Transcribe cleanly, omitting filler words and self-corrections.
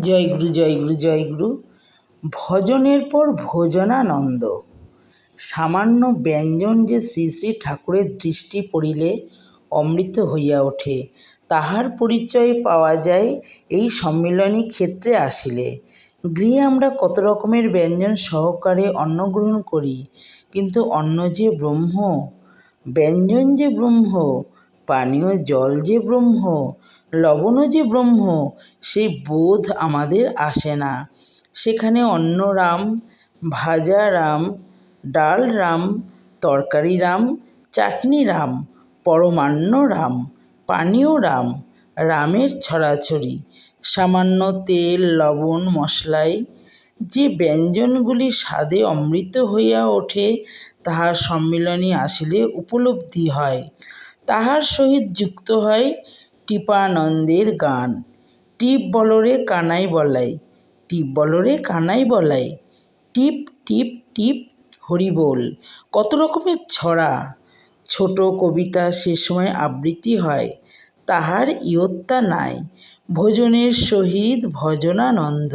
জয়গুরু জয়গুরু জয়গুরু। ভজনের পর ভোজনানন্দ। সামান্য ব্যঞ্জন যে শ্রী শ্রী ঠাকুরের দৃষ্টি পড়িলে অমৃত হইয়া ওঠে, তাহার পরিচয় পাওয়া যায় এই সম্মিলনী ক্ষেত্রে আসিলে। গৃহে আমরা কত রকমের ব্যঞ্জন সহকারে অন্ন গ্রহণ করি, কিন্তু অন্ন যে ব্রহ্ম, ব্যঞ্জন যে ব্রহ্ম, পানীয় জল যে ব্রহ্ম, লবণও যে ব্রহ্ম, সেই বোধ আমাদের আসে না। সেখানে অন্ন রাম, ভাজা রাম, ডাল রাম, তরকারি রাম, চাটনি রাম, পরমান্ন রাম, পানীয় রাম, রামের ছড়াছড়ি। সামান্য তেল লবণ মশলায় যে ব্যঞ্জনগুলি স্বাদে অমৃত হইয়া ওঠে, তাহার সম্মিলনী আসিলে উপলব্ধি হয়। তাহার সহিত যুক্ত হয় টিপানন্দের গান। টিপ বলরে কানাই বলাই, টিপ বলরে কানাই বলাই, টিপ টিপ টিপ হরিবোল। কত রকমের ছড়া, ছোট কবিতা সে সময় আবৃত্তি হয়, তাহার ইয়ত্তা নাই। ভোজনের সহিত ভজনানন্দ।